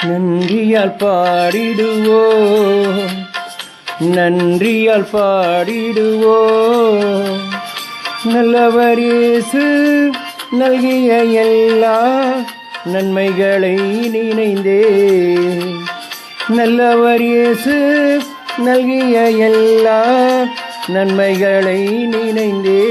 நன்றியால் பாடிடுவோம், நன்றியால் பாடிடுவோம். நல்லவர் இயேசு நல்கிய எல்லா நன்மைகளை நினைந்தே, நல்லவர் இயேசு நல்கிய எல்லா நன்மைகளை நினைந்தே.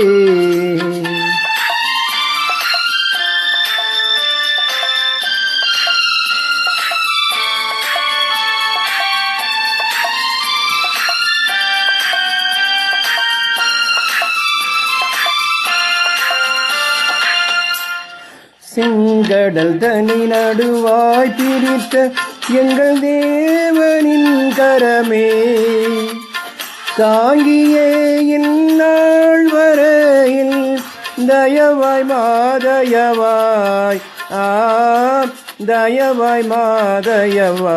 செங்கடல் தனி நடுவாய் பிரித்த எங்கள் தேவனின் கரமே, தாங்கியே இந்நாள் வரையில் தயவாய் மாதயவாய், தயவாய் மாதயவாய்.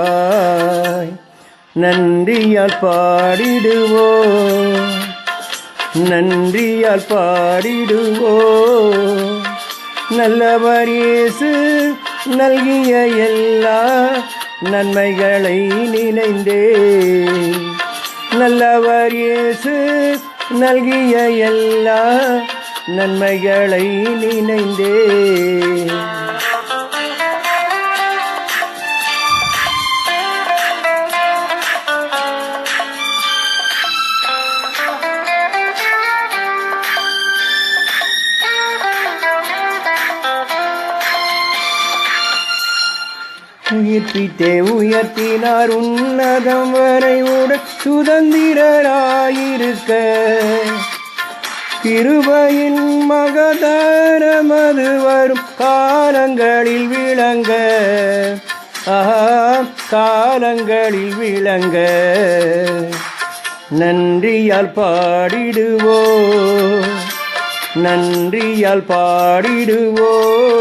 நன்றியால் பாடிடுவோம், நன்றியால் பாடிடுவோம். நல்லவர் இயேசு நல்கிய எல்லா நன்மைகளை நினைந்தே, நல்லவர் இயேசு நல்கிய எல்லா நன்மைகளை நினைந்தே. உயிர்ப்பித்தே உயர்த்தினார் உன்னதம் வரை உடன் சுதந்திரராயிருக்க, கிருபையின் மகதாரமது வரும் காலங்களில் விளங்க, காலங்களில் விளங்க. நன்றியால் பாடிடுவோம், நன்றியால் பாடிடுவோம்.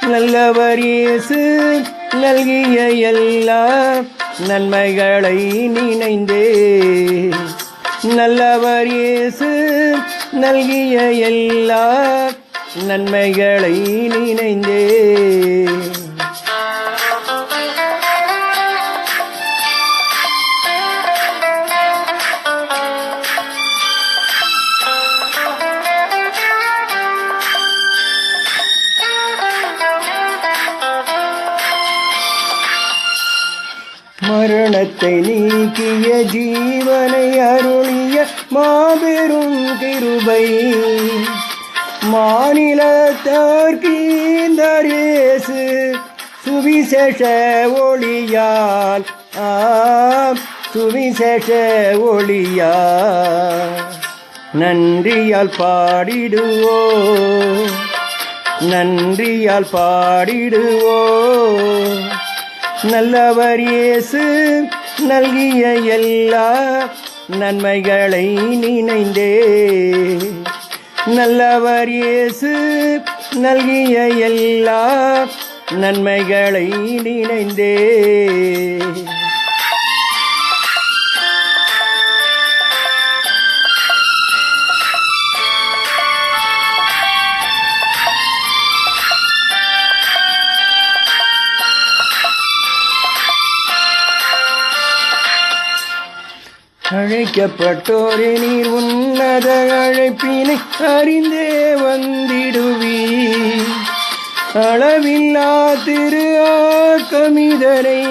நல்லவர் இயேசு நல்கிய எல்லா நன்மைகளை நினைந்தே, நல்லவர் இயேசு நல்கிய எல்லா நன்மைகளை நினைந்தே. மரணத்தை நீக்கிய ஜீவனை அருளிய மாபெரும் கிருபை, மாநிலத்தார்க்கீந்தர் இயேசு சுவிசேஷ ஒளியால், சுவிசேஷ ஒளியால். நன்றியால் பாடிடுவோம், நன்றியால் பாடிடுவோம். நல்லவர் இயேசு நல்கிய எல்லா நன்மைகளை நினைந்தே, நல்லவர் இயேசு நல்கிய எல்லா நன்மைகளை நினைந்தே. அழைக்கப்பட்டோரே நீர் உன்னத அழைப்பினை அறிந்தே வந்திடுவீர், அளவில்லா திரு ஆக்கமிதனை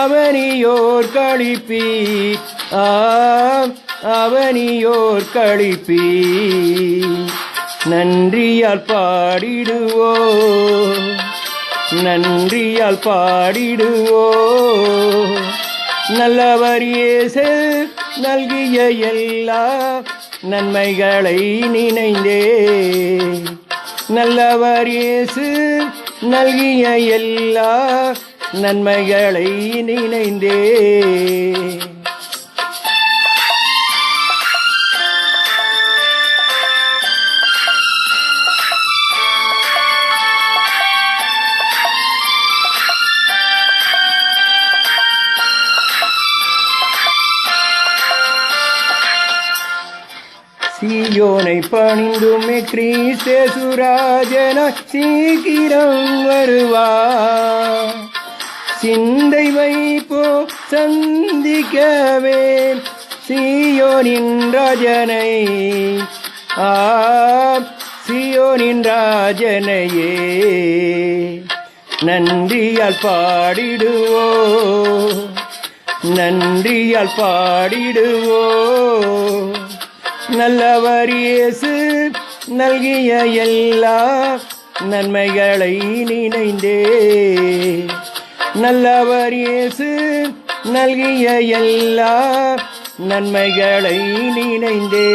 அவனியோர் கழிப்பீர், அவனியோர் கழிப்பீர். நன்றியால் பாடிடுவோம், நன்றியால் பாடிடுவோம். நல்லவர் இயேசு நல்கிய எல்லா நன்மைகளை நினைந்தே, நல்லவர் இயேசு நல்கிய எல்லா நன்மைகளை நினைந்தே. சீயோனை பணிந்துமே கிறிஸ்தேசுராஜனாய் சீக்கிரம் வருவார். சிந்தை வைப்போ சந்திக்கவே சீயோனின் ராஜனை சீயோனின் ராஜனையே நன்றியால் பாடிடுவோ நன்றியால் பாடிடுவோ நல்லவர் இயேசு நல்கிய எல்லா நன்மைகளை நினைந்தே நல்லவர் இயேசு நல்கிய எல்லா நன்மைகளை நினைந்தே